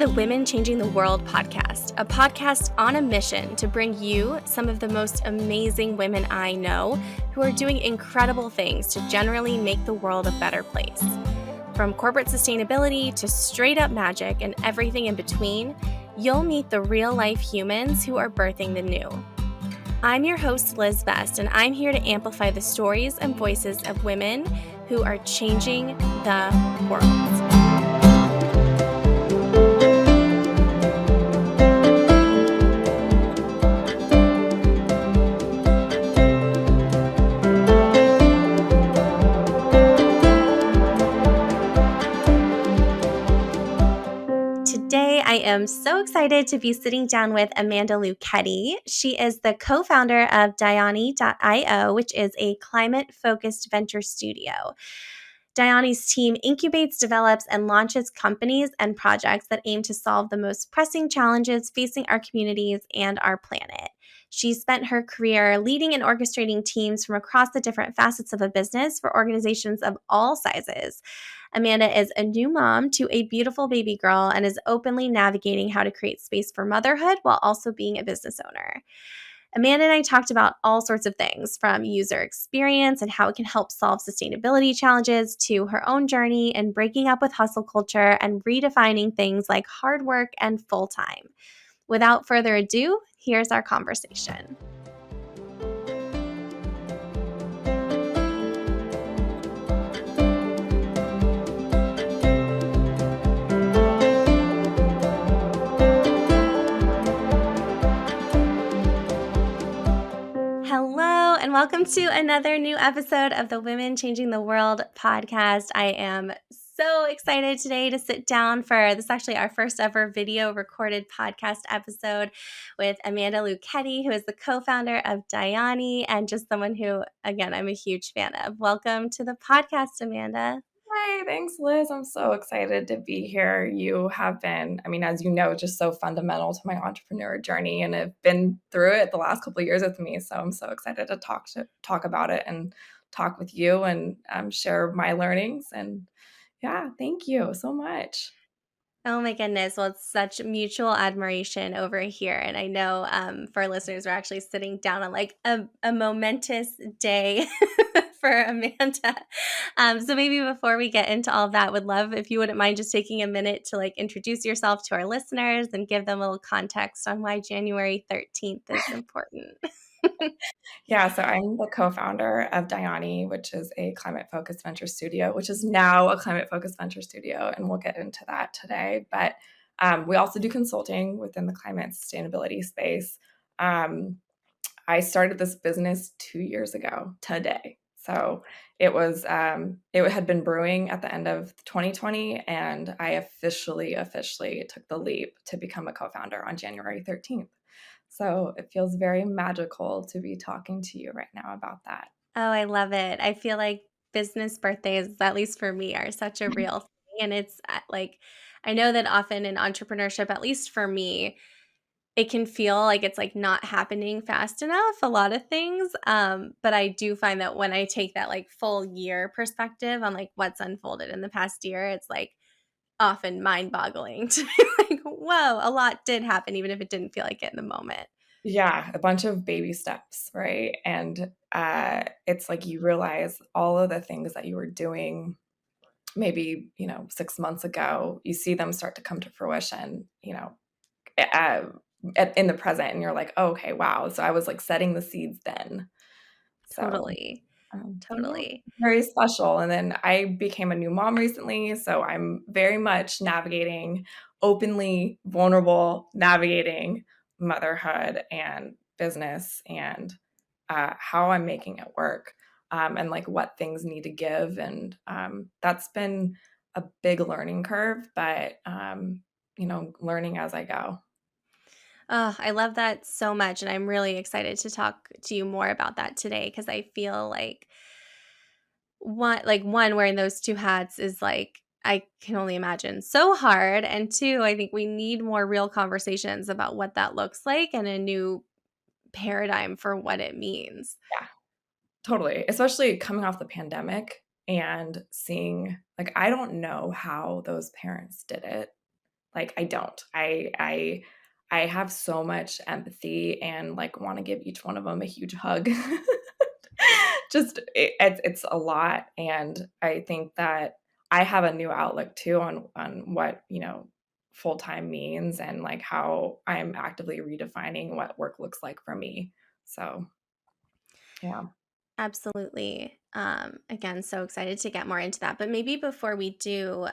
the Women Changing the World podcast, a podcast on a mission to bring you some of the most amazing women I know who are doing incredible things to generally make the world a better place. From corporate sustainability to straight up magic and everything in between, you'll meet the real life humans who are birthing the new. I'm your host, Liz Best, and I'm here to amplify the stories and voices of women who are changing the world. Today, I am so excited to be sitting down with Amanda Luchetti. She is the co-founder of Dayani.io, which is a climate-focused venture studio. Dayani's team incubates, develops, and launches companies and projects that aim to solve the most pressing challenges facing our communities and our planet. She spent her career leading and orchestrating teams from across the different facets of a business for organizations of all sizes. Amanda is a new mom to a beautiful baby girl and is openly navigating how to create space for motherhood while also being a business owner. Amanda and I talked about all sorts of things, from user experience and how it can help solve sustainability challenges to her own journey and breaking up with hustle culture and redefining things like hard work and full-time. Without further ado, here's our conversation. Hello, and welcome to another new episode of the Women Changing the World podcast. I am so excited today to sit down for this, actually our first ever video recorded podcast episode with Amanda Luchetti, who is the co-founder of Dayani and just someone who, again, I'm a huge fan of. Welcome to the podcast, Amanda. Hi, thanks, Liz. I'm so excited to be here. You have been, as you know, just so fundamental to my entrepreneur journey and have been through it the last couple of years with me. So I'm so excited to talk about it and talk with you and share my learnings. And yeah, thank you so much. Oh my goodness. Well, it's such mutual admiration over here. And I know for our listeners, we're actually sitting down on like a momentous day for Amanda. So maybe before we get into all of that, would love if you wouldn't mind just taking a minute to like introduce yourself to our listeners and give them a little context on why January 13th is important. Yeah, so I'm the co-founder of Dayani, which is a climate-focused venture studio, which is now a climate-focused venture studio, and we'll get into that today. But we also do consulting within the climate and sustainability space. I started this business 2 years ago today. So it had been brewing at the end of 2020, and I officially took the leap to become a co-founder on January 13th. So it feels very magical to be talking to you right now about that. Oh, I love it. I feel like business birthdays, at least for me, are such a real thing. And it's like, I know that often in entrepreneurship, at least for me, it can feel like it's like not happening fast enough, a lot of things. But I do find that when I take that like full year perspective on like what's unfolded in the past year, it's like often mind boggling to be like, whoa, a lot did happen, even if it didn't feel like it in the moment. Yeah, a bunch of baby steps, right? And it's like you realize all of the things that you were doing maybe, 6 months ago, you see them start to come to fruition, uh, in the present, and you're like, oh, okay, wow. So I was like setting the seeds then. So Totally. yeah, Totally. very special. And then I became a new mom recently, so I'm very much navigating, openly vulnerable, navigating motherhood and business and how I'm making it work, and like what things need to give. And that's been a big learning curve, but learning as I go. Oh, I love that so much. And I'm really excited to talk to you more about that today because I feel like one, wearing those two hats is like, I can only imagine so hard. And two, I think we need more real conversations about what that looks like and a new paradigm for what it means. Yeah, totally. Especially coming off the pandemic and seeing, like, I don't know how those parents did it. Like, I don't. I have so much empathy and like want to give each one of them a huge hug. Just it's a lot, and I think that I have a new outlook too on what, full time means, and like how I'm actively redefining what work looks like for me. So yeah. Absolutely. Again, so excited to get more into that. But maybe before we do,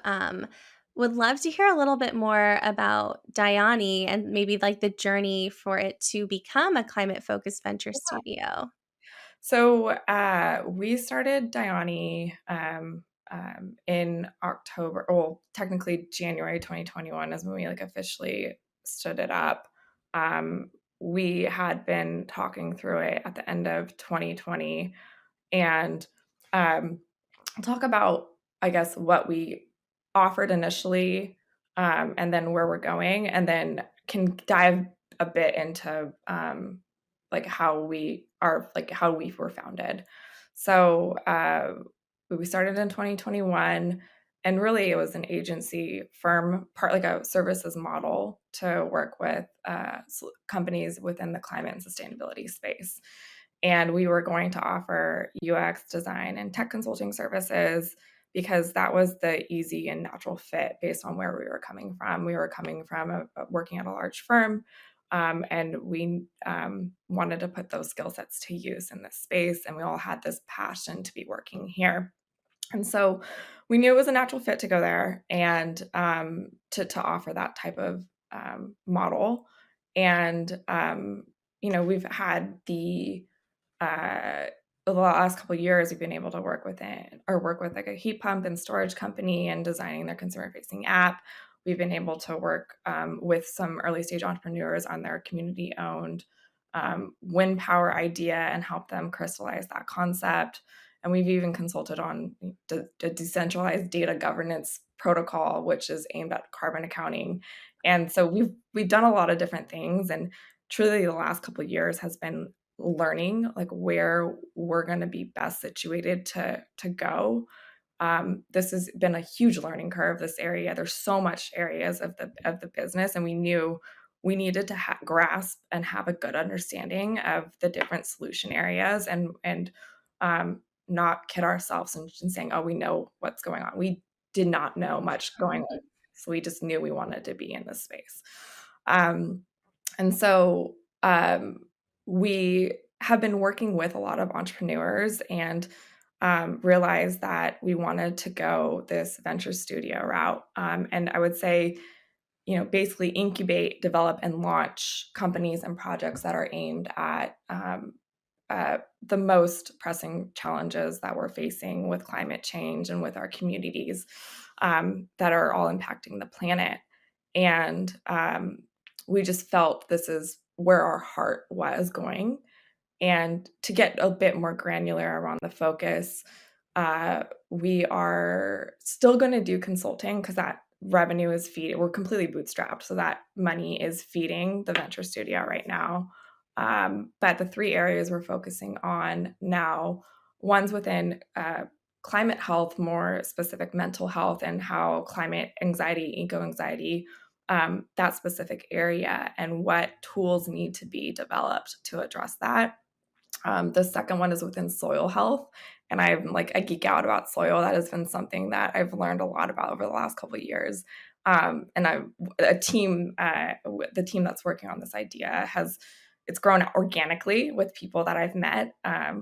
would love to hear a little bit more about Dayani and maybe like the journey for it to become a climate focused venture studio. So we started Dayani in October, well, technically January 2021 is when we like officially stood it up. Um, we had been talking through it at the end of 2020, and um, I'll talk about, I guess, what we offered initially, and then where we're going, and then can dive a bit into like how we were founded. So we started in 2021, and really it was an agency firm, part like a services model to work with companies within the climate and sustainability space. And we were going to offer UX design and tech consulting services because that was the easy and natural fit based on where we were coming from. We were coming from working at a large firm, and we wanted to put those skill sets to use in this space. And we all had this passion to be working here. And so we knew it was a natural fit to go there and to offer that type of model. And, we've had uh, the last couple of years, we've been able to work with like a heat pump and storage company and designing their consumer facing app. We've been able to work with some early stage entrepreneurs on their community owned wind power idea and help them crystallize that concept. And we've even consulted on the decentralized data governance protocol, which is aimed at carbon accounting. And so we've done a lot of different things, and truly the last couple of years has been learning like where we're going to be best situated to go. This has been a huge learning curve. This area, there's so much areas of the business, and we knew we needed to grasp and have a good understanding of the different solution areas, not kid ourselves and saying, "Oh, we know what's going on." We did not know much going on, so we just knew we wanted to be in this space. Um, and so we have been working with a lot of entrepreneurs and realized that we wanted to go this venture studio route. And I would say, basically incubate, develop, and launch companies and projects that are aimed at the most pressing challenges that we're facing with climate change and with our communities that are all impacting the planet. And we just felt this is where our heart was going. And to get a bit more granular around the focus, we are still going to do consulting because that revenue is feeding. We're completely bootstrapped, so that money is feeding the venture studio right now. But the three areas we're focusing on now, one's within climate health, more specific mental health, and how climate anxiety, eco anxiety, that specific area, and what tools need to be developed to address that. The second one is within soil health, and I'm like a geek out about soil. That has been something that I've learned a lot about over the last couple of years. And the team that's working on this idea it's grown organically with people that I've met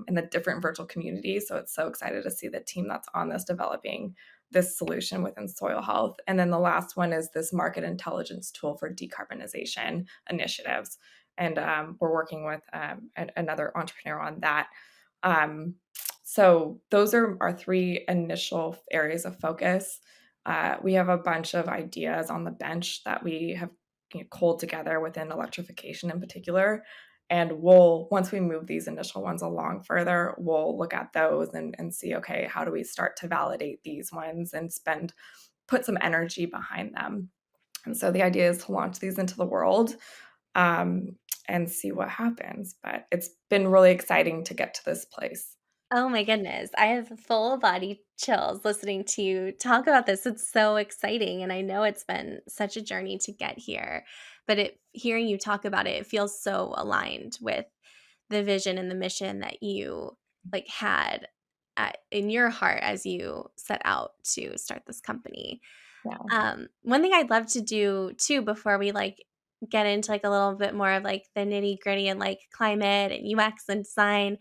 in the different virtual communities. So it's so excited to see the team that's on this developing this solution within soil health. And then the last one is this market intelligence tool for decarbonization initiatives, and we're working with another entrepreneur on that. Um, so those are our three initial areas of focus. We have a bunch of ideas on the bench that we have culled together within electrification in particular. And once we move these initial ones along further, we'll look at those and see, okay, how do we start to validate these ones and put some energy behind them. And so the idea is to launch these into the world um, and see what happens. But it's been really exciting to get to this place. Oh my goodness. I have full body chills listening to you talk about this. It's so exciting. And I know it's been such a journey to get here. But hearing you talk about it, it feels so aligned with the vision and the mission that you like had in your heart as you set out to start this company. Yeah. One thing I'd love to do too before we like get into like a little bit more of like the nitty gritty and like climate and UX and design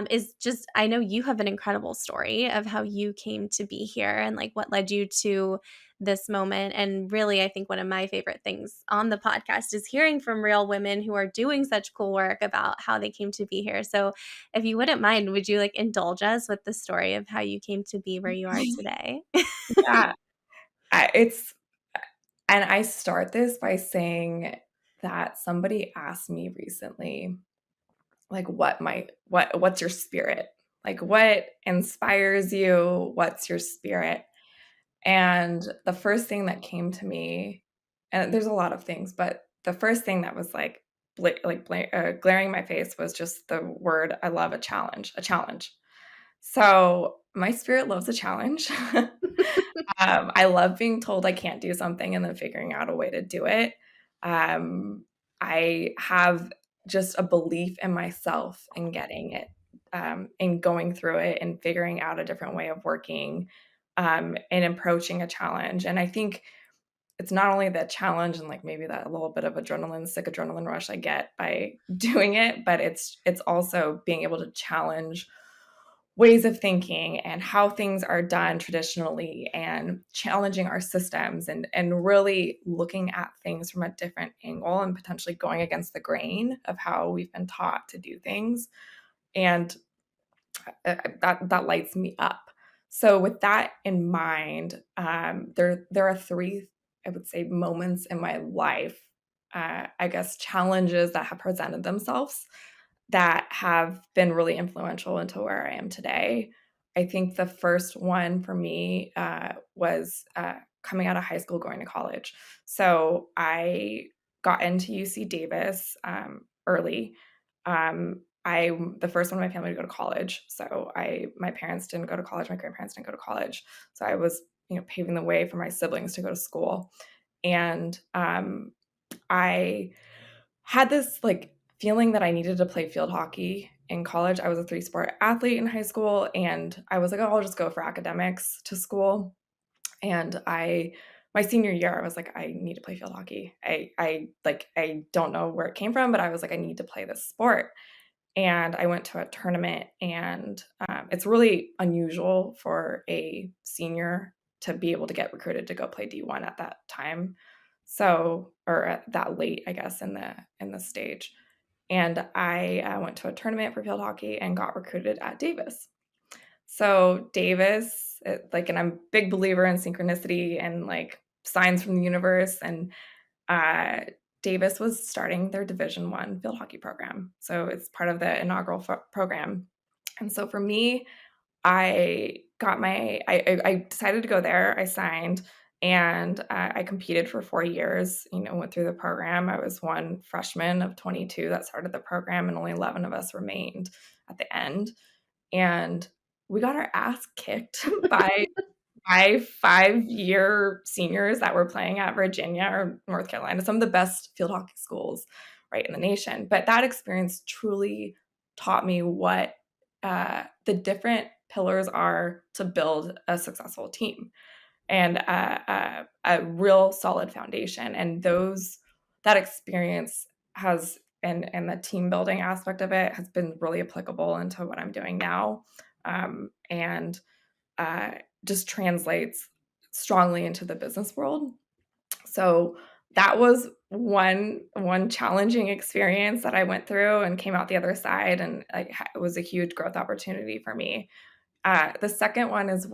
is just I know you have an incredible story of how you came to be here and like what led you to this moment. And really, I think one of my favorite things on the podcast is hearing from real women who are doing such cool work about how they came to be here. So, if you wouldn't mind, would you like indulge us with the story of how you came to be where you are today? Yeah. It's and I start this by saying that somebody asked me recently, like, what's your spirit? Like, what inspires you? What's your spirit? And the first thing that came to me, and there's a lot of things, but the first thing that was like glaring in my face was just the word I love, a challenge, a challenge. So my spirit loves a challenge. I love being told I can't do something and then figuring out a way to do it. Um, I have just a belief in myself in getting it, in going through it and figuring out a different way of working, and approaching a challenge. And I think it's not only the challenge and like maybe that little bit of sick adrenaline rush I get by doing it, but it's also being able to challenge ways of thinking and how things are done traditionally and challenging our systems and really looking at things from a different angle and potentially going against the grain of how we've been taught to do things. And that lights me up. So with that in mind, there are three, I would say, moments in my life, I guess, challenges that have presented themselves that have been really influential into where I am today. I think the first one for me was coming out of high school, going to college. So I got into UC Davis early. I'm the first one in my family to go to college. So my parents didn't go to college, my grandparents didn't go to college. So I was, paving the way for my siblings to go to school. And I had this like feeling that I needed to play field hockey in college. I was a three-sport athlete in high school, and I was like, oh, I'll just go for academics to school. And my senior year, I was like, I need to play field hockey. I don't know where it came from, but I was like, I need to play this sport. And I went to a tournament, and it's really unusual for a senior to be able to get recruited to go play D1 at that time. So, or at that late, I guess, in the stage. And I went to a tournament for field hockey and got recruited at Davis. So Davis, and I'm a big believer in synchronicity and like signs from the universe. And uh, Davis was starting their Division 1 field hockey program. So it's part of the inaugural program. And so for me, I decided to go there. I signed and I competed for 4 years, went through the program. I was one freshman of 22 that started the program, and only 11 of us remained at the end. And we got our ass kicked by 5-year seniors that were playing at Virginia or North Carolina, some of the best field hockey schools, right, in the nation. But that experience truly taught me what the different pillars are to build a successful team and a real solid foundation. And that experience and the team building aspect of it has been really applicable into what I'm doing now. And uh, just translates strongly into the business world. So that was one challenging experience that I went through and came out the other side, and it was a huge growth opportunity for me. The second one is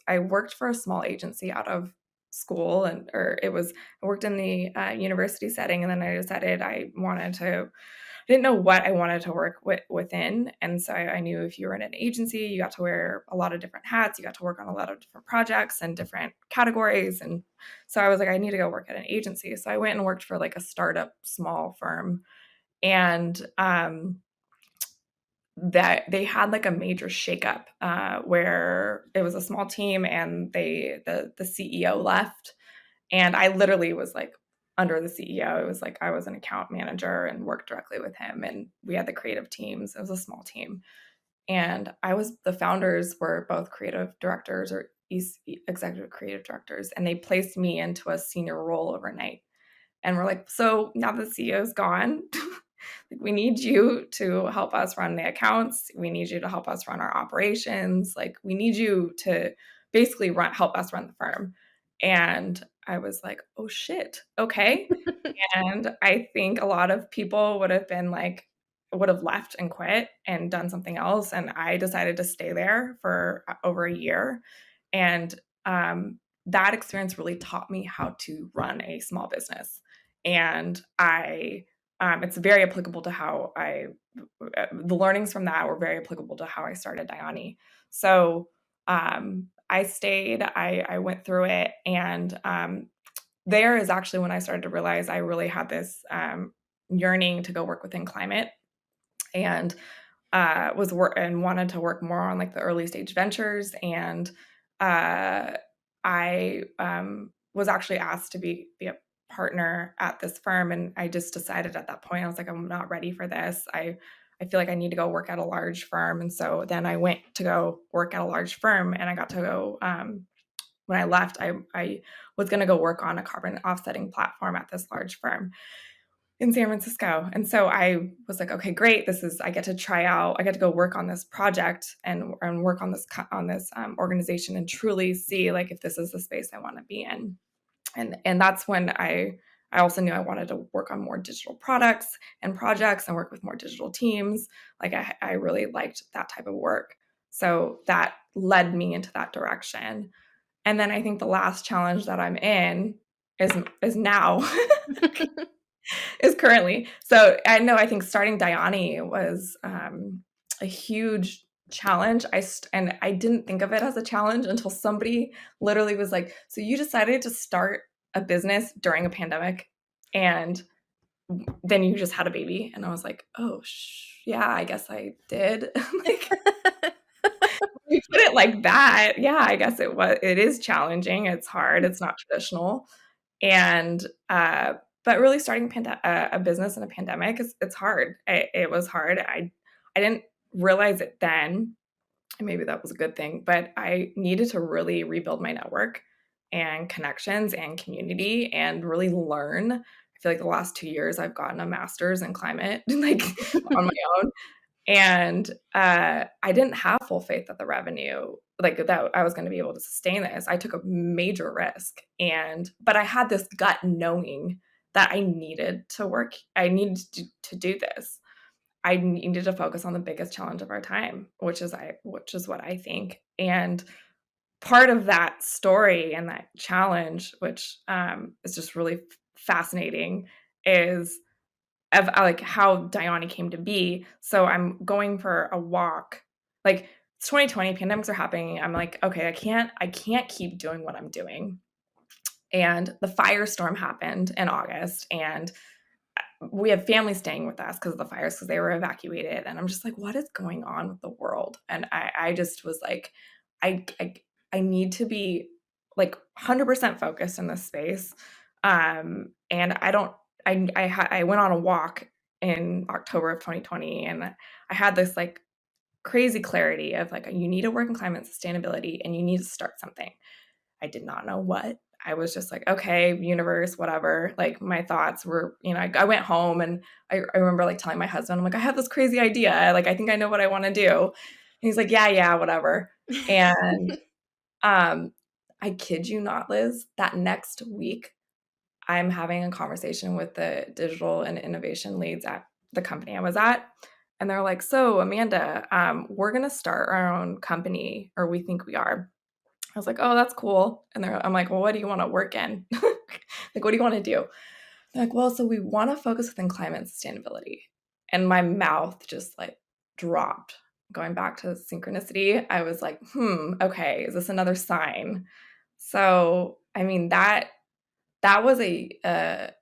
I worked for a small agency out of school, I worked in the university setting, and then I decided I didn't know what I wanted to work within. And so I knew if you were in an agency, you got to wear a lot of different hats. You got to work on a lot of different projects and different categories. And so I was like, I need to go work at an agency. So I went and worked for like a startup small firm. And that they had like a major shakeup where it was a small team and the CEO left, and I literally was like under the CEO. It was like I was an account manager and worked directly with him, and we had the creative teams. It was a small team, and the founders were both creative directors or executive creative directors, and they placed me into a senior role overnight. And we're like, so now the CEO's gone. We need you to help us run the accounts. We need you to help us run our operations. Like, we need you to basically help us run the firm. And I was like, oh shit, okay. And I think a lot of people would have left and quit and done something else. And I decided to stay there for over a year. And that experience really taught me how to run a small business. And it's very applicable to how the learnings from that were very applicable to how I started Dayani. So I stayed, I went through it, and there is actually when I started to realize I really had this yearning to go work within climate, and wanted to work more on like the early stage ventures. And I was actually asked to be a partner at this firm, and I just decided at that point I was like, I'm not ready for this. I feel like I need to go work at a large firm. And so then I went to go work at a large firm, and I got to go when I left, I was going to go work on a carbon offsetting platform at this large firm in San Francisco. And so I was like, okay, great. I get to go work on this project and work on this organization and truly see like if this is the space I want to be in. And that's when I also knew I wanted to work on more digital products and projects and work with more digital teams. Like I really liked that type of work. So that led me into that direction. And then I think the last challenge that I'm in is now is currently. So I think starting Dayani was a huge challenge. And I didn't think of it as a challenge until somebody literally was like, so you decided to start a business during a pandemic and then you just had a baby. And I was like, oh yeah, I guess I did. Like, you put it like that. Yeah, I guess it is challenging. It's hard. It's not traditional. And but really starting a business in a pandemic it's hard. It was hard. I didn't realize it then, and maybe that was a good thing, but I needed to really rebuild my network and connections and community and really learn. I feel like the last 2 years I've gotten a master's in climate like on my own. And I didn't have full faith that the revenue, like that I was going to be able to sustain this. I took a major risk, but I had this gut knowing that I needed to work. I needed to do this. I needed to focus on the biggest challenge of our time, which is what I think. And part of that story and that challenge, which is just really fascinating, is of like how Dayani came to be. So I'm going for a walk. Like it's 2020, pandemics are happening. I'm like, okay, I can't keep doing what I'm doing. And the firestorm happened in August, and we have family staying with us because of the fires, because they were evacuated. And I'm just like, what is going on with the world? And I just was like, I, I I need to be like 100% focused in this space. And I don't I went on a walk in October of 2020, and I had this like crazy clarity of like, you need to work in climate sustainability and you need to start something. I did not know what. I was just like, okay, universe, whatever. Like my thoughts were, I went home, and I remember like telling my husband, I'm like, I have this crazy idea. Like, I think I know what I want to do. And he's like, yeah, whatever. And I kid you not, Liz, that next week, I'm having a conversation with the digital and innovation leads at the company I was at. And they're like, so Amanda, we're going to start our own company, or we think we are. I was like, oh, that's cool. And I'm like, well, what do you want to work in? Like, what do you want to do? They're like, well, so we want to focus within climate and sustainability. And my mouth just like dropped. Going back to synchronicity, I was like, okay, is this another sign? So, I mean, that was a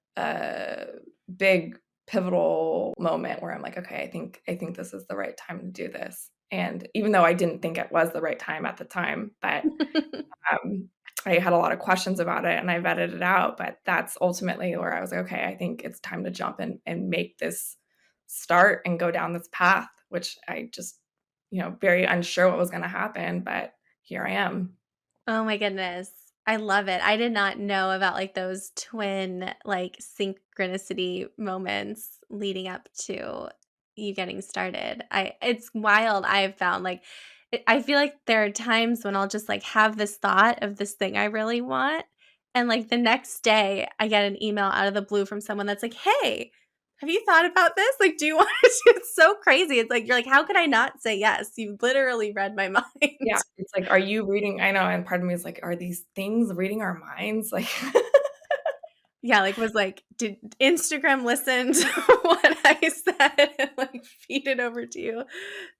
big pivotal moment where I'm like, okay, I think this is the right time to do this. And even though I didn't think it was the right time at the time, but um, I had a lot of questions about it and I vetted it out. But that's ultimately where I was like, okay, I think it's time to jump in and make this start and go down this path, which I just, very unsure what was going to happen, but here I am. Oh my goodness. I love it. I did not know about like those twin like synchronicity moments leading up to you getting started. It's wild. I have found like I feel like there are times when I'll just like have this thought of this thing I really want, and like the next day I get an email out of the blue from someone that's like, "Hey, have you thought about this? Like, do you want to?" It's so crazy. It's like you're like, "How could I not say yes? You literally read my mind." Yeah, it's like, are you reading? I know, and part of me is like, are these things reading our minds? Like, Yeah, like, was like, "Did Instagram listen to what I said and, like, feed it over to you?" That's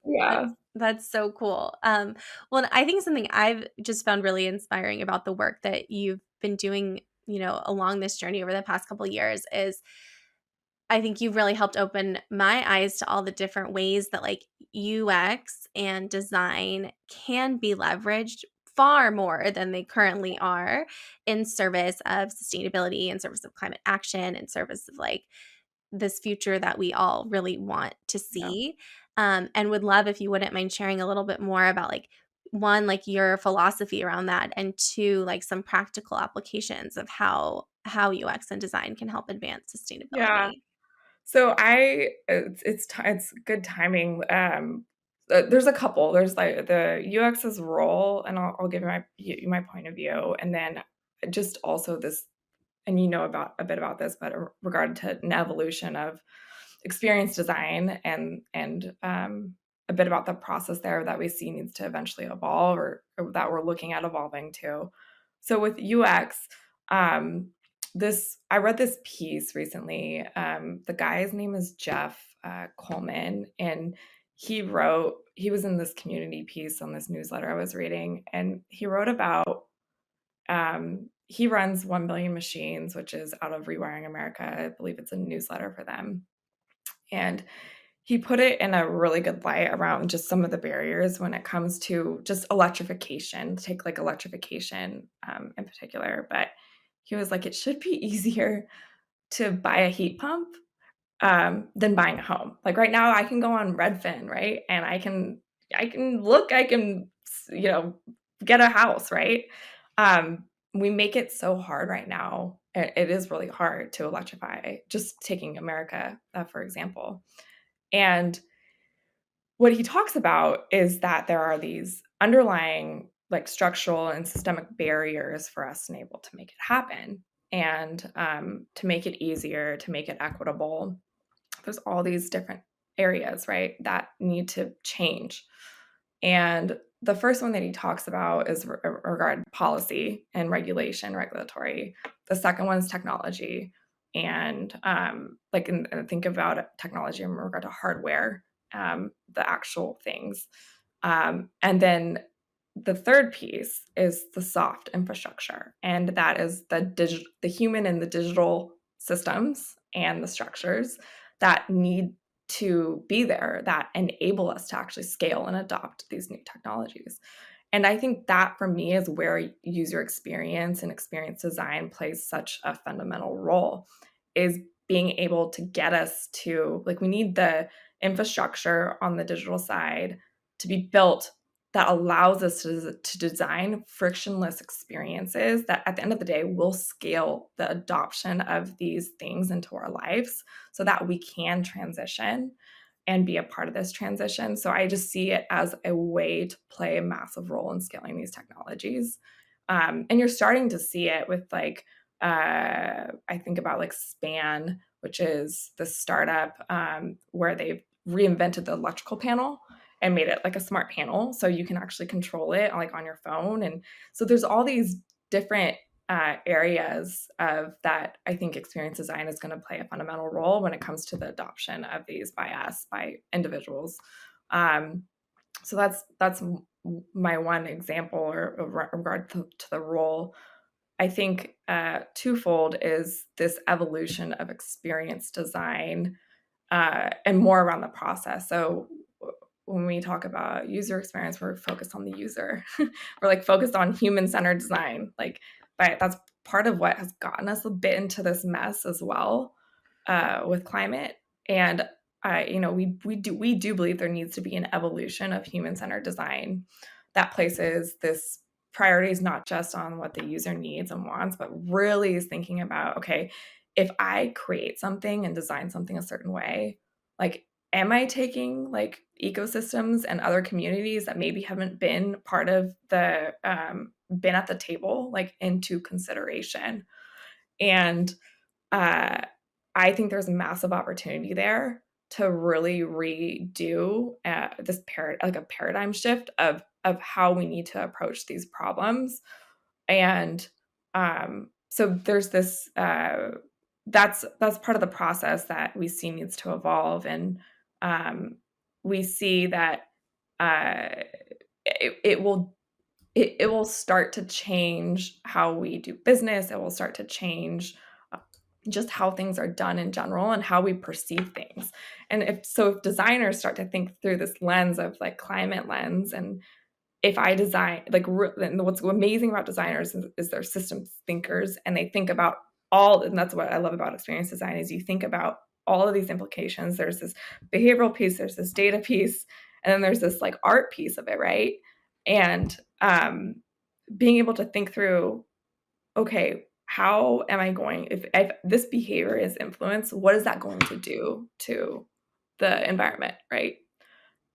yeah, that's so cool. Well, I think something I've just found really inspiring about the work that you've been doing, along this journey over the past couple years is I think you've really helped open my eyes to all the different ways that like UX and design can be leveraged far more than they currently are in service of sustainability, in service of climate action, in service of like this future that we all really want to yeah. see. And would love if you wouldn't mind sharing a little bit more about like one, like your philosophy around that, and two, like some practical applications of how UX and design can help advance Yeah. sustainability. So it's good timing. There's a couple. There's like the UX's role, and I'll give my point of view, and then just also this, and about a bit about this, but regard to an evolution of experience design and a bit about the process there that we see needs to eventually evolve or that we're looking at evolving to. So with UX, um, this I read this piece recently. The guy's name is Jeff Coleman, and he was in this community piece on this newsletter I was reading, and he wrote about he runs 1 billion machines, which is out of Rewiring America. I believe it's a newsletter for them. And he put it in a really good light around just some of the barriers when it comes to just electrification, take like electrification in particular. But he was like, it should be easier to buy a heat pump than buying a home. Like right now, I can go on Redfin, right? And I can, get a house, right? We make it so hard right now. It is really hard to electrify, just taking America, for example. And what he talks about is that there are these underlying like structural and systemic barriers for us to be able to make it happen and to make it easier, to make it equitable. There's all these different areas, right, that need to change. And the first one that he talks about is regard policy and regulatory. The second one is technology, and think about technology in regard to hardware, the actual things, and then the third piece is the soft infrastructure, and that is the human and the digital systems and the structures that need to be there that enable us to actually scale and adopt these new technologies. And I think that for me is where user experience and experience design plays such a fundamental role, is being able to get us to, like, we need the infrastructure on the digital side to be built that allows us to design frictionless experiences that at the end of the day will scale the adoption of these things into our lives so that we can transition and be a part of this transition. So I just see it as a way to play a massive role in scaling these technologies. And you're starting to see it with I think about like Span, which is the startup where they've reinvented the electrical panel and made it like a smart panel so you can actually control it like on your phone. And so there's all these different areas of that. I think experience design is going to play a fundamental role when it comes to the adoption of these by individuals. Um, so that's my one example or regard to the role. I think twofold is this evolution of experience design and more around the process. So when we talk about user experience, we're focused on the user. We're like focused on human-centered design. Like, but that's part of what has gotten us a bit into this mess as well with climate. And we do believe there needs to be an evolution of human-centered design that places this priorities not just on what the user needs and wants, but really is thinking about, okay, if I create something and design something a certain way, like, am I taking like ecosystems and other communities that maybe haven't been part of the been at the table like into consideration? And uh, I think there's a massive opportunity there to really redo like a paradigm shift of how we need to approach these problems. And so there's this that's part of the process that we see needs to evolve, and um, we see that uh, it will it will start to change how we do business. It will start to change just how things are done in general and how we perceive things. And if designers start to think through this lens of like climate lens, and if I design like and what's amazing about designers is they're systems thinkers, and they think about all, and that's what I love about experience design is you think about all of these implications. There's this behavioral piece, there's this data piece, and then there's this like art piece of it, right? And being able to think through, okay, how am I going, if this behavior is influenced, what is that going to do to the environment, right?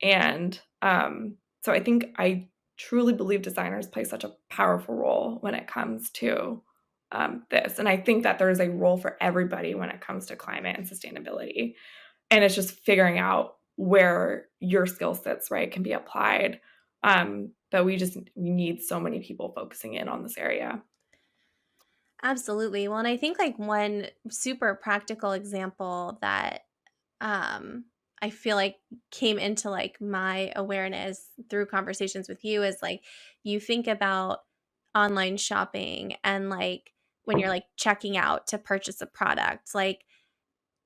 And so I truly believe designers play such a powerful role when it comes to this. And I think that there's a role for everybody when it comes to climate and sustainability. And it's just figuring out where your skill sets, right, can be applied. But we need so many people focusing in on this area. Absolutely. Well, and I think like one super practical example that um I feel like came into like my awareness through conversations with you is like you think about online shopping and like when you're like checking out to purchase a product, like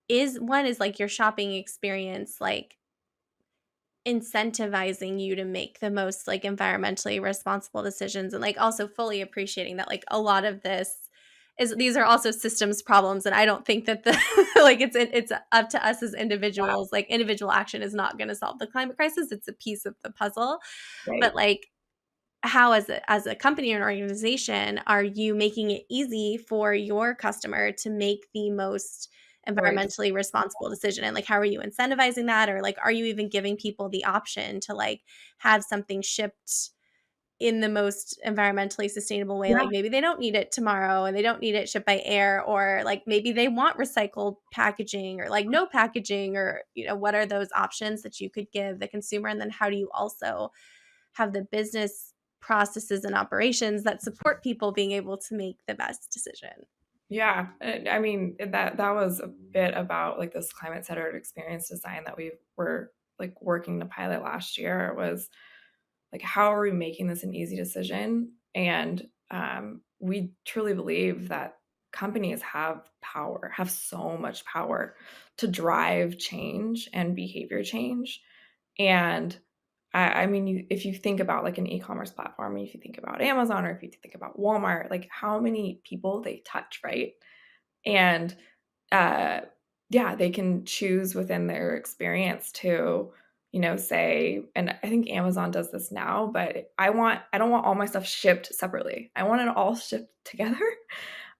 is like your shopping experience like incentivizing you to make the most like environmentally responsible decisions, and like also fully appreciating that like a lot of this is these are also systems problems, and I don't think that the like it's up to us as individuals, like individual action is not going to solve the climate crisis, it's a piece of the puzzle. But Right. like how as a company or an organization are you making it easy for your customer to make the most Right. environmentally responsible decision, and like how are you incentivizing that, or like are you even giving people the option to like have something shipped in the most environmentally sustainable way, Yeah. like maybe they don't need it tomorrow and they don't need it shipped by air, or like maybe they want recycled packaging or like no packaging, or what are those options that you could give the consumer, and then how do you also have the business processes and operations that support people being able to make the best decision. Yeah, I mean that was a bit about like this climate centered experience design that we were like working to pilot last year. Was like, how are we making this an easy decision? And we truly believe that companies have power, have so much power to drive change and behavior change. And I mean, if you think about like an e-commerce platform, if you think about Amazon, or if you think about Walmart, like how many people they touch, right? And uh, yeah, they can choose within their experience to, say, and I think Amazon does this now, but I don't want all my stuff shipped separately. I want it all shipped together.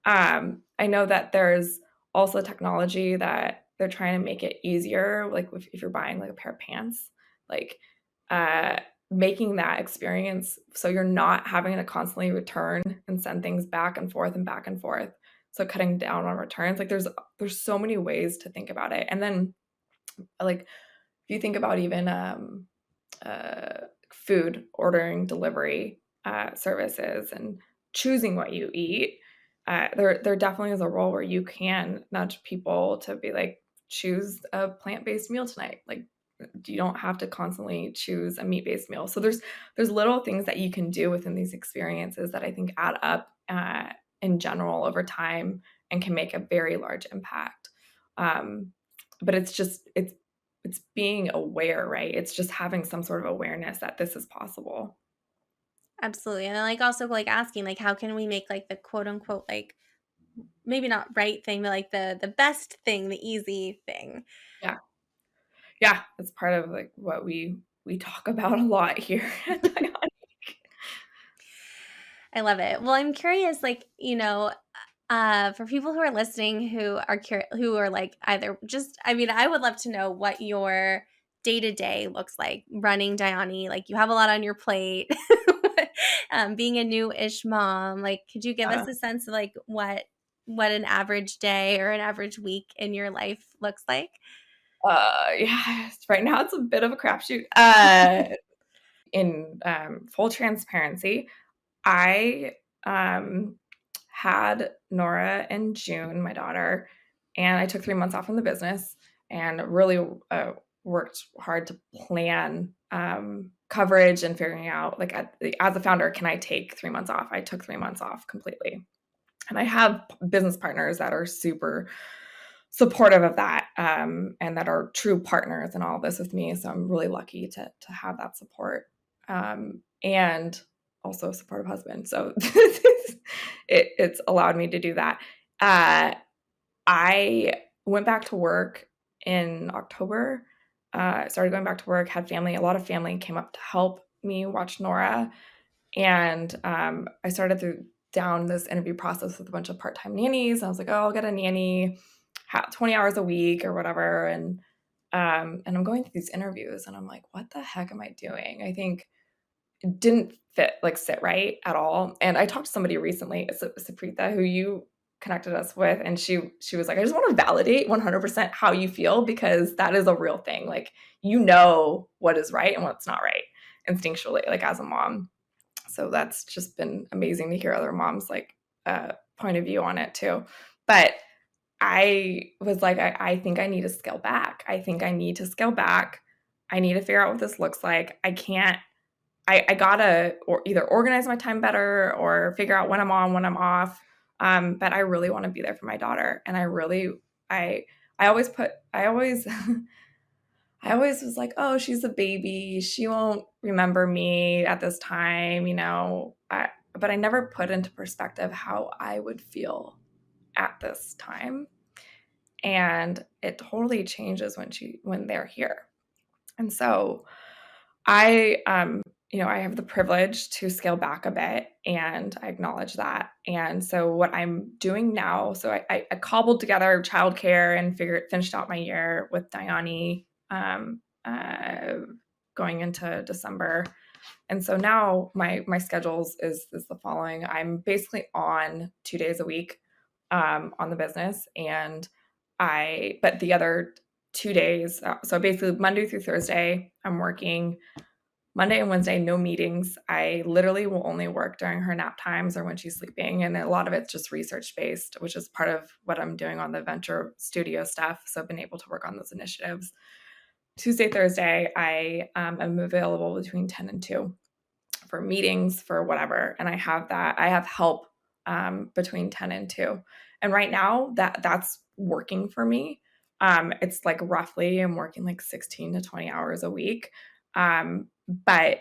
I know that there's also technology that they're trying to make it easier, like if you're buying like a pair of pants, like uh, making that experience so you're not having to constantly return and send things back and forth and back and forth. So cutting down on returns, like there's so many ways to think about it. And then like if you think about even food ordering delivery services and choosing what you eat, there definitely is a role where you can nudge people to be like, choose a plant-based meal tonight. Like you don't have to constantly choose a meat-based meal. So there's little things that you can do within these experiences that I think add up in general over time and can make a very large impact. But it's being aware, right? It's just having some sort of awareness that this is possible. Absolutely. And I like also like asking like how can we make like the quote unquote like maybe not right thing, but like the best thing, the easy thing. Yeah. Yeah, it's part of like what we talk about a lot here at Dayani. I love it. Well, I'm curious, like, for people who are listening who are who are like either just, I mean, I would love to know what your day to day looks like running Dayani. Like, you have a lot on your plate, being a new-ish mom. Like, could you give us Uh, a sense of like what an average day or an average week in your life looks like? yeah, right now it's a bit of a crapshoot. In full transparency, I um, had Nora in June, my daughter, and I took 3 months off from the business and really worked hard to plan coverage and figuring out, like, as a founder, can I take 3 months off? I took 3 months off completely. And I have business partners that are super supportive of that, and that are true partners in all of this with me. So I'm really lucky to have that support, and also a supportive husband. So it's allowed me to do that. Uh, I went back to work in October. Started going back to work. Had family. A lot of family came up to help me watch Nora, and I started down this interview process with a bunch of part-time nannies. I was like, oh, I'll get a nanny, 20 hours a week or whatever. And I'm going through these interviews and I'm like, what the heck am I doing? I think it didn't sit right at all. And I talked to somebody recently, Saprita, who you connected us with, and she was like, I just want to validate 100% how you feel, because that is a real thing. Like, what is right and what's not right instinctually, like as a mom. So that's just been amazing to hear other moms like point of view on it too. But I was like, I think I need to scale back. I think I need to scale back. I need to figure out what this looks like. I can't, I gotta either organize my time better or figure out when I'm on, when I'm off. But I really want to be there for my daughter. And I, I always put, I always, I always was like, oh, she's a baby. She won't remember me at this time, but I never put into perspective how I would feel at this time. And it totally changes when they're here. And so I have the privilege to scale back a bit, and I acknowledge that. And so what I'm doing now, so I cobbled together childcare and finished out my year with Dayani, going into December. And so now my schedules is the following. I'm basically on 2 days a week on the business, and but the other 2 days, so basically Monday through Thursday, I'm working. Monday and Wednesday, no meetings. I literally will only work during her nap times or when she's sleeping. And a lot of it's just research based, which is part of what I'm doing on the venture studio stuff. So I've been able to work on those initiatives. Tuesday, Thursday, I am available between 10 and 2 for meetings, for whatever. And I have help between 10 and 2. And right now that's working for me. It's like roughly I'm working like 16 to 20 hours a week. But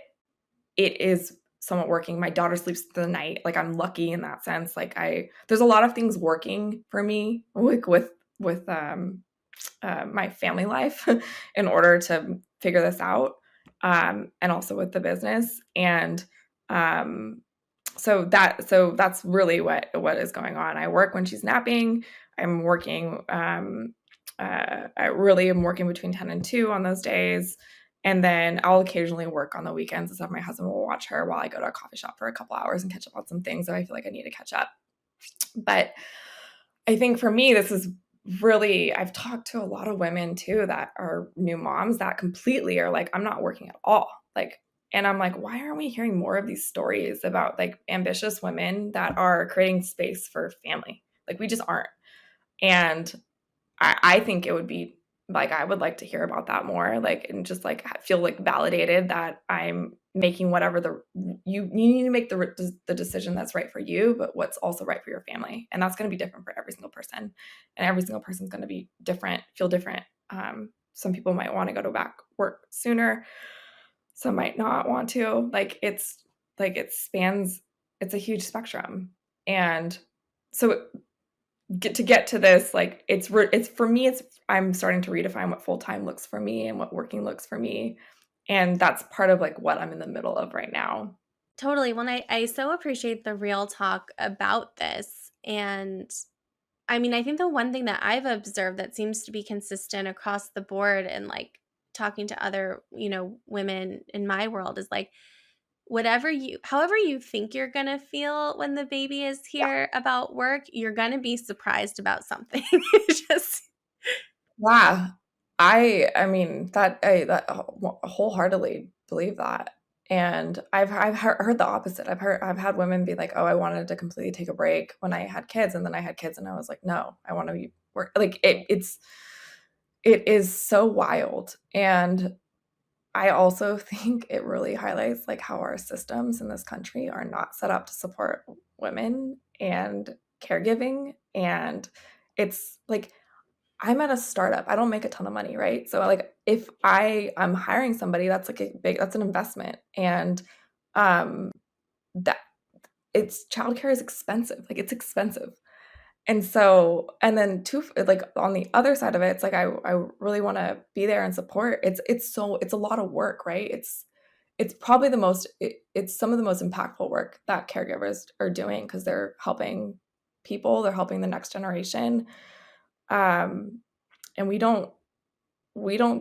it is somewhat working. My daughter sleeps through the night. Like, I'm lucky in that sense. Like, there's a lot of things working for me, like with my family life in order to figure this out, and also with the business. And so that's really what is going on. I work when she's napping. I'm working. I really am working between 10 and 2 on those days. And then I'll occasionally work on the weekends and stuff. My husband will watch her while I go to a coffee shop for a couple hours and catch up on some things that I feel like I need to catch up. But I think for me, this is really, I've talked to a lot of women too that are new moms that completely are like, I'm not working at all. Like, and I'm like, why aren't we hearing more of these stories about like ambitious women that are creating space for family? Like, we just aren't. And I think it would be like, I would like to hear about that more, like, and just like feel like validated that I'm making whatever you need to make the decision that's right for you, but what's also right for your family. And that's going to be different for every single person. And every single person's going to be different, feel different. Some people might want to go to back work sooner. Some might not want to. It's a huge spectrum. And so get to this, like it's for me, I'm starting to redefine what full-time looks for me and what working looks for me. And that's part of like what I'm in the middle of right now. Totally. Well, I so appreciate the real talk about this. And I mean, I think the one thing that I've observed that seems to be consistent across the board and like talking to other, women in my world is like however you think you're going to feel when the baby is Yeah. here about work, you're going to be surprised about something. Just Yeah. I mean that wholeheartedly believe that. And I've heard the opposite. I've had women be like, "Oh, I wanted to completely take a break when I had kids," and then I had kids, and I was like, "No, I want to be work." Like it is so wild. And I also think it really highlights like how our systems in this country are not set up to support women and caregiving. And it's like I'm at a startup. I don't make a ton of money, right? So like if I'm hiring somebody, that's like that's an investment. And um that it's childcare is expensive. Like it's expensive. And so, and then too, like on the other side of it, it's like I really want to be there and support. It's a lot of work, right? It's probably it's some of the most impactful work that caregivers are doing because they're helping people, they're helping the next generation. Um, and we don't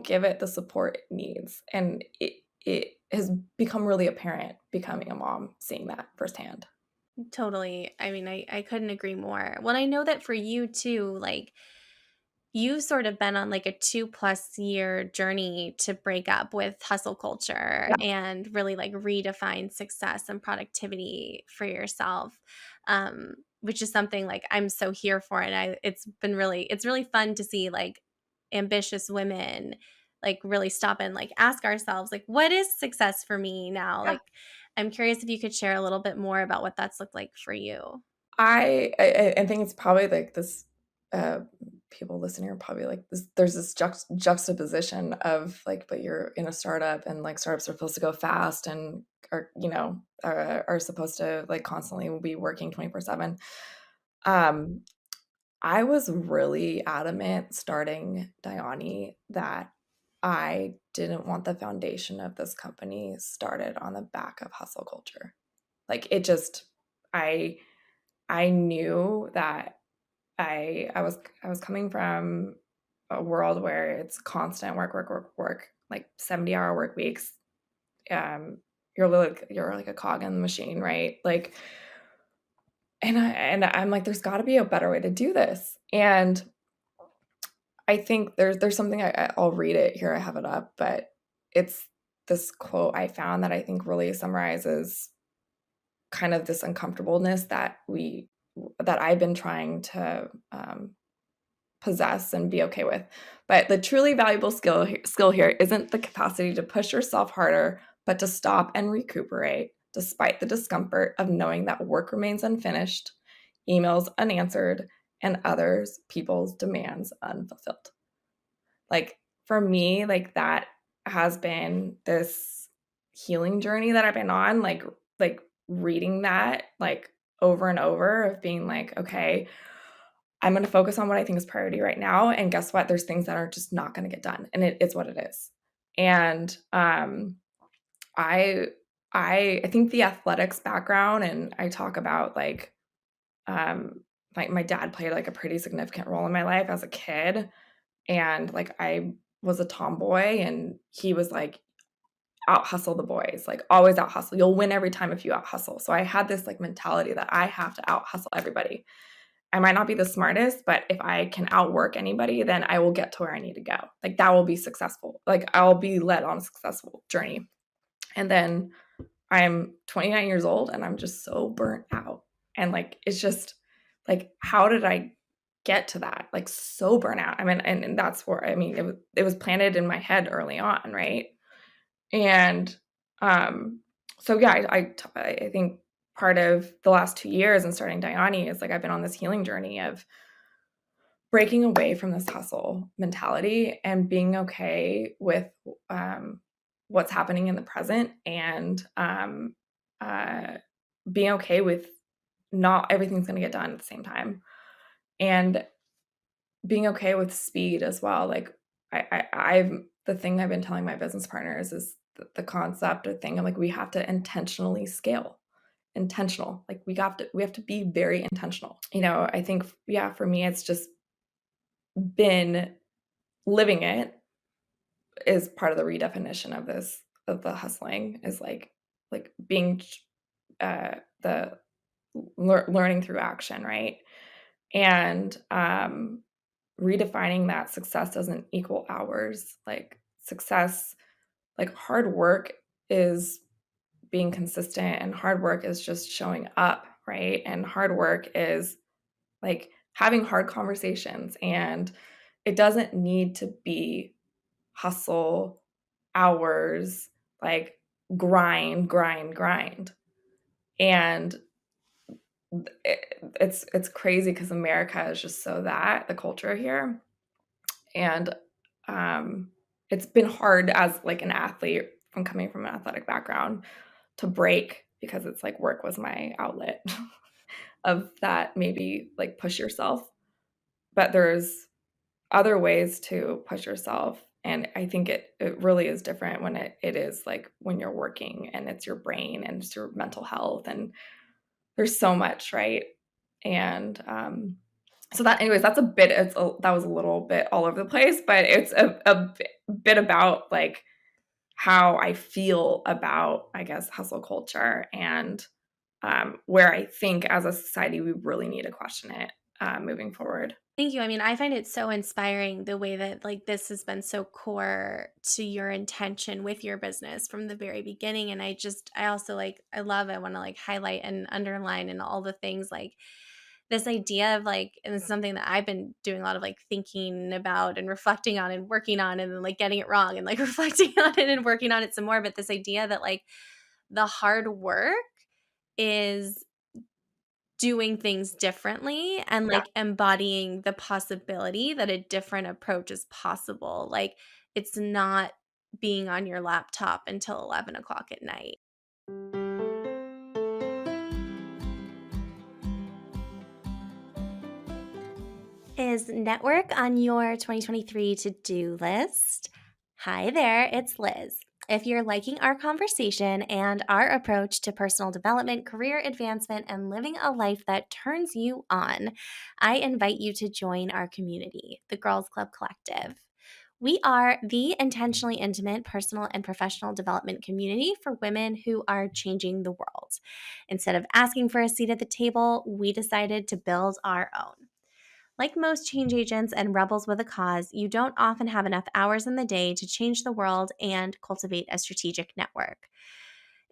give it the support it needs. And it has become really apparent becoming a mom, seeing that firsthand. totally. I mean, I couldn't agree more. Well, I know that for you too, like you've sort of been on like a 2+ year journey to break up with hustle culture Yeah. and really like redefine success and productivity for yourself. Which is something like I'm so here for. And it's really fun to see like ambitious women like really stop and like ask ourselves like what is success for me now? Yeah. Like I'm curious if you could share a little bit more about what that's looked like for you. I think it's probably like this, uh, people listening are probably like this, there's this juxtaposition of like, but you're in a startup and like startups are supposed to go fast and are supposed to like constantly be working 24/7. Um, I was really adamant starting Dayani that I didn't want the foundation of this company started on the back of hustle culture. Like it just I I knew that I was coming from a world where it's constant work, work, work, work, like 70-hour work weeks. Um, you're like a cog in the machine, right? Like, and I'm like, there's got to be a better way to do this. And I think there's something I'll read it here. I have it up, but it's this quote I found that I think really summarizes kind of this uncomfortableness that I've been trying to possess and be okay with. But the truly valuable skill here isn't the capacity to push yourself harder, but to stop and recuperate despite the discomfort of knowing that work remains unfinished, emails unanswered, and others people's demands unfulfilled. Like for me, like that has been this healing journey that I've been on, like reading that like over and over of being like, okay, I'm going to focus on what I think is priority right now. And guess what? There's things that are just not going to get done. And it's what it is. And I I think the athletics background, and I talk about like my dad played like a pretty significant role in my life as a kid. And like I was a tomboy and he was like out hustle the boys, like always out hustle. You'll win every time if you out hustle. So I had this like mentality that I have to out hustle everybody. I might not be the smartest, but if I can outwork anybody, then I will get to where I need to go. Like that will be successful. Like I'll be led on a successful journey. And then I'm 29 years old and I'm just so burnt out. And like it's just like how did I get to that? Like so burnt out. I mean, and that's where I mean it was planted in my head early on, right? And So yeah, I think part of the last 2 years and starting Dayani is like I've been on this healing journey of breaking away from this hustle mentality and being okay with what's happening in the present, and uh, being okay with not everything's going to get done at the same time, and being okay with speed as well. Like I've the thing I've been telling my business partners is the concept or thing of like we have to intentionally scale. Intentional, like we have to be very intentional. I think, yeah, for me it's just been living it is part of the redefinition of this, of the hustling, is like being the learning through action, right? And redefining that success doesn't equal hours. Like success, like hard work is being consistent, and hard work is just showing up, right? And hard work is like having hard conversations, and it doesn't need to be hustle, hours, like grind, grind, grind. And it's crazy because America is just so that the culture here, and um, it's been hard as like an athlete from coming from an athletic background to break, because it's like work was my outlet of that, maybe like push yourself, but there's other ways to push yourself. And I think it really is different when it is like when you're working and it's your brain and it's your mental health, and there's so much, right? And so that, anyways, that's a bit, that was a little bit all over the place, but it's a bit about like how I feel about, I guess, hustle culture, and where I think as a society we really need to question it moving forward. Thank you. I mean, I find it so inspiring the way that like this has been so core to your intention with your business from the very beginning. And I also like, I want to like highlight and underline and all the things like this idea of like, and it's something that I've been doing a lot of like thinking about and reflecting on and working on, and then like getting it wrong and like reflecting on it and working on it some more. But this idea that like the hard work is doing things differently and Yeah. like embodying the possibility that a different approach is possible. Like it's not being on your laptop until 11 o'clock at night. Is network on your 2023 to do list? Hi there, it's Liz. If you're liking our conversation and our approach to personal development, career advancement, and living a life that turns you on, I invite you to join our community, the Girls Club Collective. We are the intentionally intimate personal and professional development community for women who are changing the world. Instead of asking for a seat at the table, we decided to build our own. Like most change agents and rebels with a cause, you don't often have enough hours in the day to change the world and cultivate a strategic network.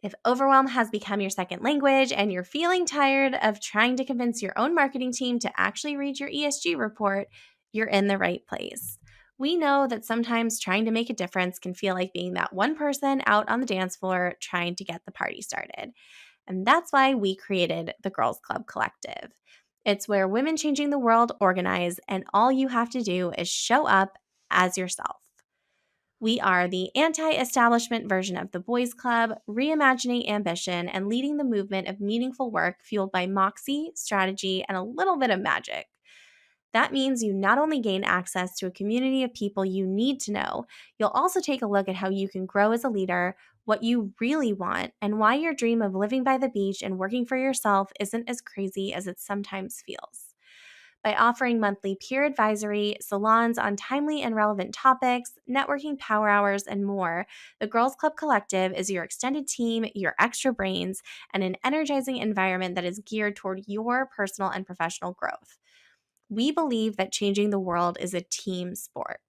If overwhelm has become your second language and you're feeling tired of trying to convince your own marketing team to actually read your ESG report, you're in the right place. We know that sometimes trying to make a difference can feel like being that one person out on the dance floor trying to get the party started. And that's why we created the Girls Club Collective. It's where women changing the world organize, and all you have to do is show up as yourself. We are the anti establishment version of the Boys Club, reimagining ambition and leading the movement of meaningful work fueled by moxie, strategy, and a little bit of magic. That means you not only gain access to a community of people you need to know, you'll also take a look at how you can grow as a leader, what you really want, and why your dream of living by the beach and working for yourself isn't as crazy as it sometimes feels. By offering monthly peer advisory, salons on timely and relevant topics, networking power hours, and more, the Girls Club Collective is your extended team, your extra brains, and an energizing environment that is geared toward your personal and professional growth. We believe that changing the world is a team sport.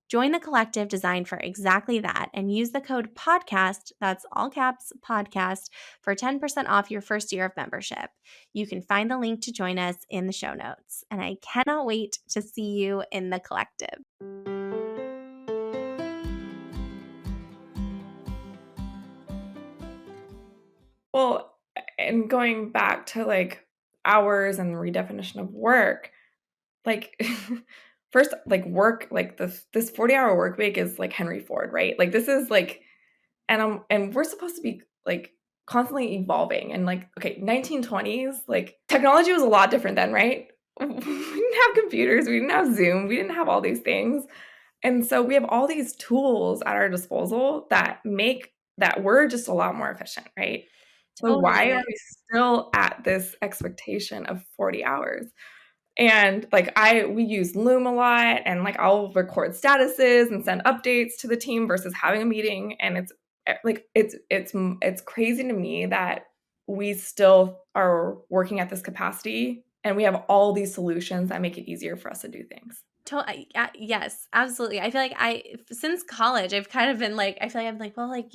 Join the collective designed for exactly that and use the code PODCAST, that's all caps podcast, for 10% off your first year of membership. You can find the link to join us in the show notes. And I cannot wait to see you in the collective. Well, and going back to like hours and the redefinition of work, like first, like work, like this 40-hour work week is like Henry Ford, right? Like this is like, and we're supposed to be like constantly evolving. And like, okay, 1920s, like technology was a lot different then, right? We didn't have computers, we didn't have Zoom, we didn't have all these things. And so we have all these tools at our disposal that make that we're just a lot more efficient, right? So why are Totally. we still at this expectation of 40 hours? And like we use Loom a lot, and like I'll record statuses and send updates to the team versus having a meeting. And it's crazy to me that we still are working at this capacity and we have all these solutions that make it easier for us to do things. Yes, absolutely. I feel like since college, I've kind of been like, I feel like I'm like, well, like,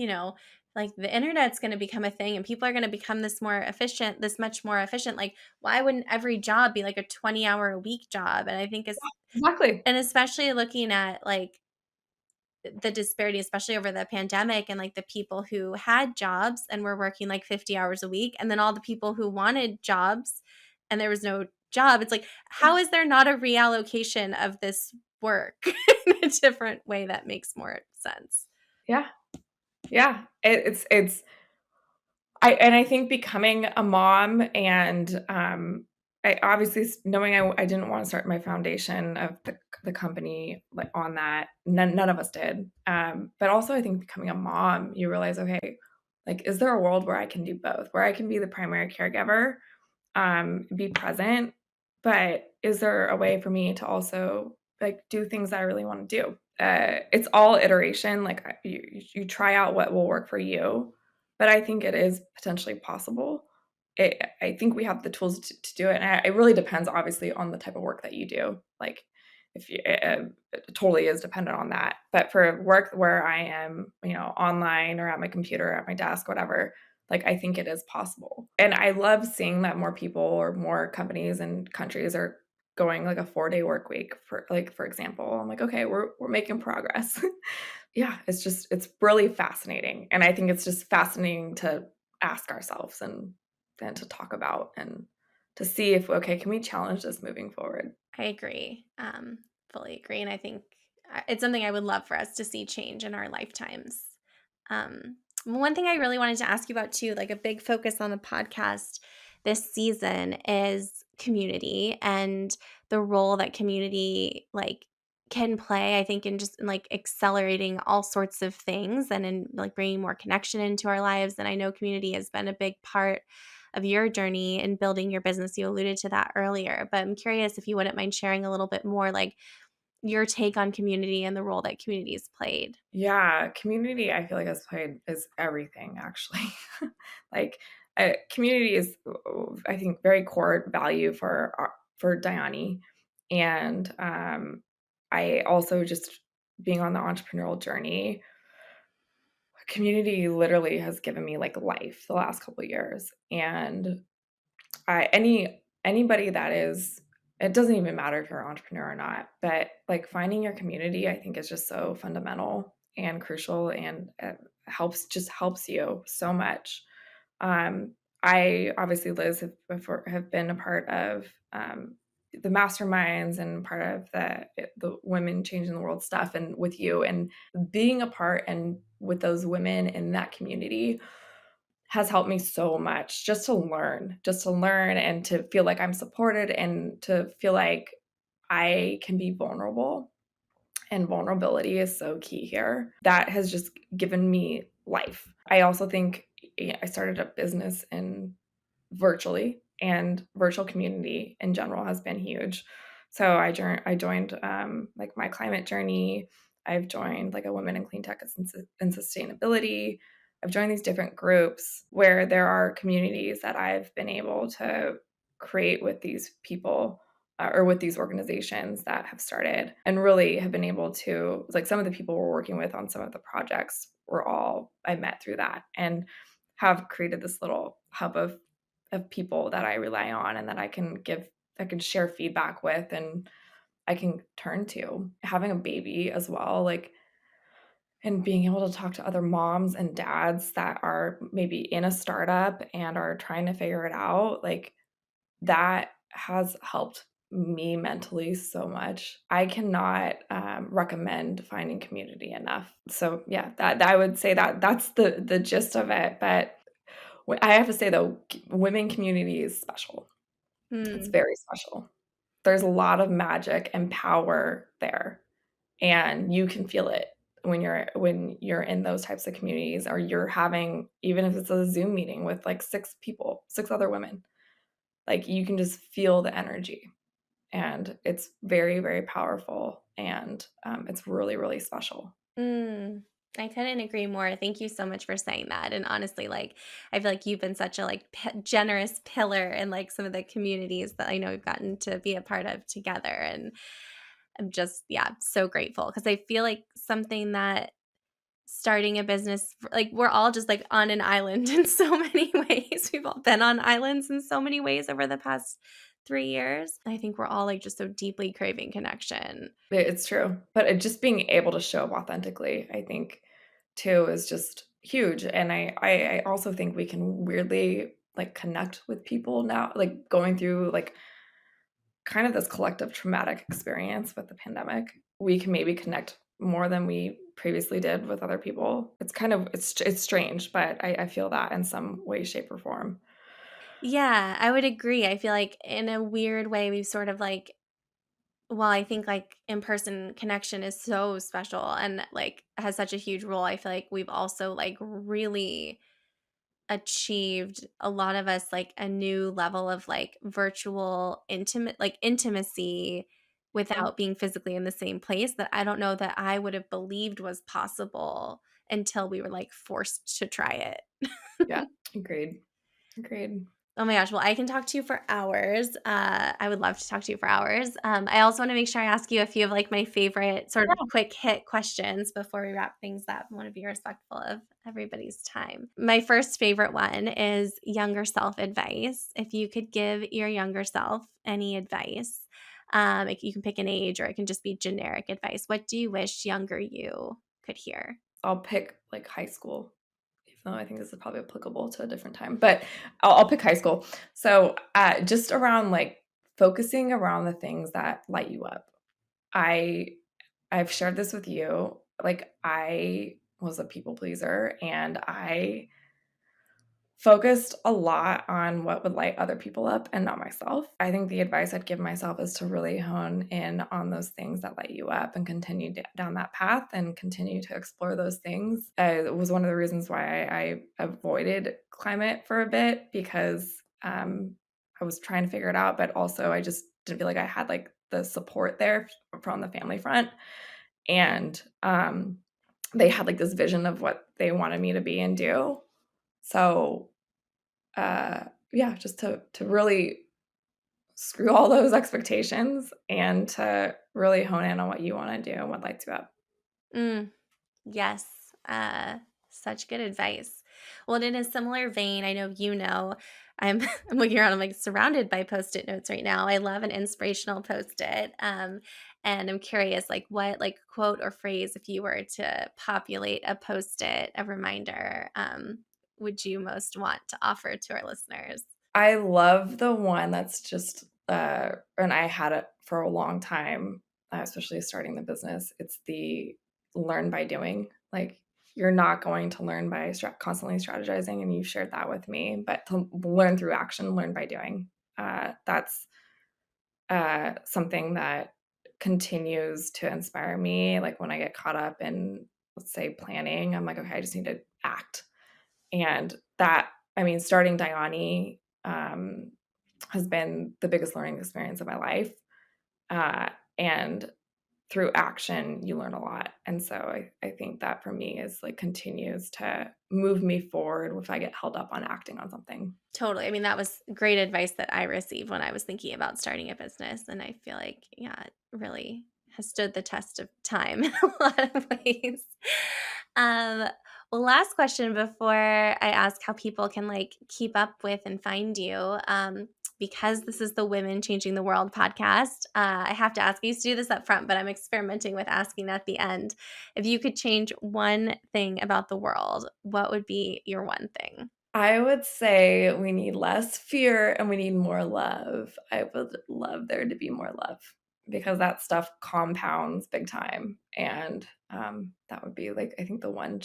like the internet's going to become a thing and people are going to become this much more efficient. Like, why wouldn't every job be like a 20-hour a week job? And I think Exactly. and especially looking at like the disparity, especially over the pandemic and like the people who had jobs and were working like 50 hours a week, and then all the people who wanted jobs and there was no job. It's like, how is there not a reallocation of this work in a different way that makes more sense? Yeah. Yeah. I think becoming a mom and I obviously knowing I didn't want to start my foundation of the company like on that. None of us did. But also I think becoming a mom, you realize, okay, like is there a world where I can do both, where I can be the primary caregiver, be present, but is there a way for me to also like do things that I really want to do? It's all iteration. Like you try out what will work for you, but I think it is potentially possible. I think we have the tools to do it. And it really depends, obviously, on the type of work that you do. Like, if you, it totally is dependent on that. But for work where I am, online or at my computer, at my desk, whatever, like I think it is possible. And I love seeing that more people or more companies and countries are going like a 4-day work week for example. I'm like, okay, we're making progress. Yeah, it's really fascinating. And I think it's just fascinating to ask ourselves and to talk about and to see if, okay, can we challenge this moving forward? I agree. Fully agree. And I think it's something I would love for us to see change in our lifetimes. One thing I really wanted to ask you about too, like a big focus on the podcast this season is community and the role that community like can play, I think, in just in, like accelerating all sorts of things and in like bringing more connection into our lives. And I know community has been a big part of your journey in building your business. You alluded to that earlier, but I'm curious if you wouldn't mind sharing a little bit more, like your take on community and the role that community's played. Yeah, community, I feel like is everything actually. Like, community is, I think, very core value for Dayani, and I also just being on the entrepreneurial journey, community literally has given me like life the last couple of years, and anybody that is, it doesn't even matter if you're an entrepreneur or not, but like finding your community, I think is just so fundamental and crucial, and helps you so much. I obviously, Liz, have been a part of the masterminds and part of the women changing the world stuff, and with you and being a part and with those women in that community has helped me so much just to learn and to feel like I'm supported and to feel like I can be vulnerable. And vulnerability is so key here. That has just given me life. I also think I started a business in virtually, and virtual community in general has been huge. So I joined like my climate journey. I've joined like a women in clean tech and sustainability. I've joined these different groups where there are communities that I've been able to create with these people, or with these organizations that have started and really have been able to, like, some of the people we're working with on some of the projects were all I met through that, and have created this little hub of people that I rely on and that I can share feedback with and I can turn to. Having a baby as well, like and being able to talk to other moms and dads that are maybe in a startup and are trying to figure it out, like that has helped me mentally so much. I cannot recommend finding community enough. So yeah, that I would say that that's the gist of it. But I have to say though, women community is special. It's Hmm. very special. There's a lot of magic and power there, and you can feel it when you're in those types of communities, or you're having, even if it's a Zoom meeting with like 6 people, 6 other women, like you can just feel the energy, and it's very, very powerful, and it's really, really special. Mm, I couldn't agree more. Thank you so much for saying that. And honestly, like I feel like you've been such a like generous pillar in like some of the communities that I know we've gotten to be a part of together. And I'm just yeah, so grateful because I feel like something that starting a business like we're all just like on an island in so many ways. We've all been on islands in so many ways over the past 3 years. I think we're all like just so deeply craving connection. It's true, but just being able to show up authentically, I think, too, is just huge, and I also think we can weirdly, like, connect with people now, like, going through, like, kind of this collective traumatic experience with the pandemic. We can maybe connect more than we previously did with other people. It's kind of it's strange, but I feel that in some way, shape, or form. Yeah, I would agree. I feel like in a weird way, we've sort of like, well, I think like in-person connection is so special and like has such a huge role. I feel like we've also like really achieved a lot of us like a new level of like virtual intimacy Mhm. without being physically in the same place that I don't know that I would have believed was possible until we were like forced to try it. Yeah, agreed, agreed. Oh my gosh. Well, I can talk to you for hours. I would love to talk to you for hours. I also want to make sure I ask you a few of like my favorite sort of quick hit questions before we wrap things up. I want to be respectful of everybody's time. My first favorite one is younger self advice. If you could give your younger self any advice, like you can pick an age or it can just be generic advice. What do you wish younger you could hear? I'll pick, like, high school, even though I think this is probably applicable to a different time, but I'll pick high school. So, just around, like, focusing around the things that light you up. I I've shared this with you, like, I was a people pleaser, and I focused a lot on what would light other people up and not myself. I think the advice I'd give myself is to really hone in on those things that light you up and continue down that path and continue to explore those things. It was one of the reasons why I avoided climate for a bit, because I was trying to figure it out, but also I just didn't feel like I had like the support there from the family front. And they had like this vision of what they wanted me to be and do. So yeah, just to really screw all those expectations and to really hone in on what you want to do and what lights you up. Mm. Yes, such good advice. Well, and in a similar vein, I know you know, I'm I'm looking around, I'm like surrounded by post-it notes right now. I love an inspirational post-it. And I'm curious, like what like quote or phrase, if you were to populate a post-it, a reminder, would you most want to offer to our listeners? I love the one that's just, and I had it for a long time, especially starting the business. It's the learn by doing. Like, you're not going to learn by constantly strategizing, and you shared that with me, but to learn through action, learn by doing. That's something that continues to inspire me. Like when I get caught up in, let's say, planning, I'm like, okay, I just need to act. And that, I mean, starting Dayani has been the biggest learning experience of my life. Uh, and through action, you learn a lot. And so I think that for me is like continues to move me forward if I get held up on acting on something. Totally. I mean, that was great advice that I received when I was thinking about starting a business. And I feel like, yeah, it really has stood the test of time in a lot of ways. Um, well, last question before I ask how people can like keep up with and find you. because this is the Women Changing the World podcast, I have to ask, I used to do this up front, but I'm experimenting with asking at the end. If you could change one thing about the world, what would be your one thing? I would say we need less fear and we need more love. I would love there to be more love because that stuff compounds big time. And that would be like, I think the one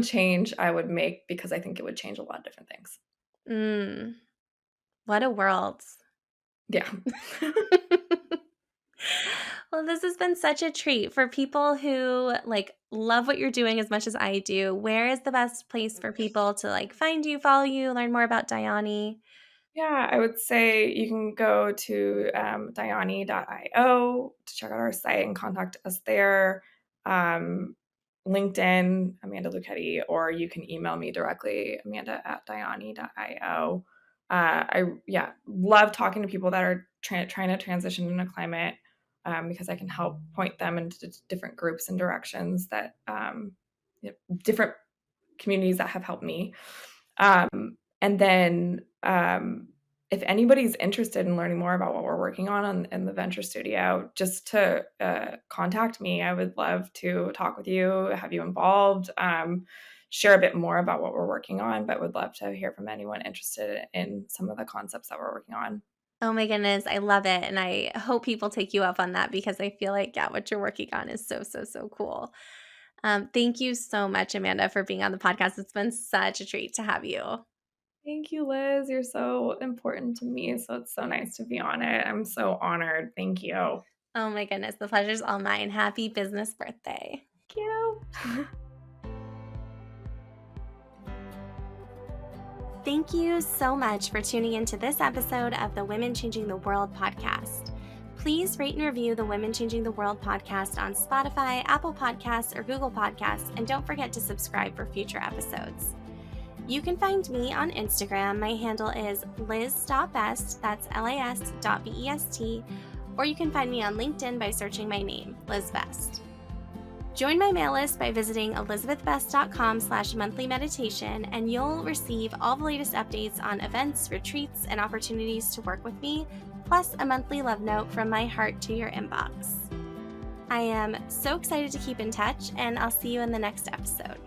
change I would make because I think it would change a lot of different things. Mm, what a world. Yeah. Well, this has been such a treat for people who love what you're doing as much as I do. Where is the best place for people to find you, follow you, learn more about Dayani? Yeah, I would say you can go to Dayani.io to check out our site and contact us there. Um, LinkedIn, Amanda Luchetti, or you can email me directly, amanda@dayani.io. Love talking to people that are trying to transition into climate because I can help point them into different groups and directions that different communities that have helped me. And then if anybody's interested in learning more about what we're working on in the Venture Studio, just to contact me. I would love to talk with you, have you involved, share a bit more about what we're working on, but would love to hear from anyone interested in some of the concepts that we're working on. Oh my goodness, I love it. And I hope people take you up on that because I feel like, yeah, what you're working on is so, so, so cool. Thank you so much, Amanda, for being on the podcast. It's been such a treat to have you. Thank you, Liz. You're so important to me. So it's so nice to be on it. I'm so honored. Thank you. Oh my goodness, the pleasure's all mine. Happy business birthday. Thank you. Thank you so much for tuning into this episode of the Women Changing the World podcast. Please rate and review the Women Changing the World podcast on Spotify, Apple Podcasts, or Google Podcasts, and don't forget to subscribe for future episodes. You can find me on Instagram. My handle is liz.best, that's lis.best, or you can find me on LinkedIn by searching my name, Liz Best. Join my mail list by visiting elizabethbest.com/monthly meditation, and you'll receive all the latest updates on events, retreats, and opportunities to work with me, plus a monthly love note from my heart to your inbox. I am so excited to keep in touch, and I'll see you in the next episode.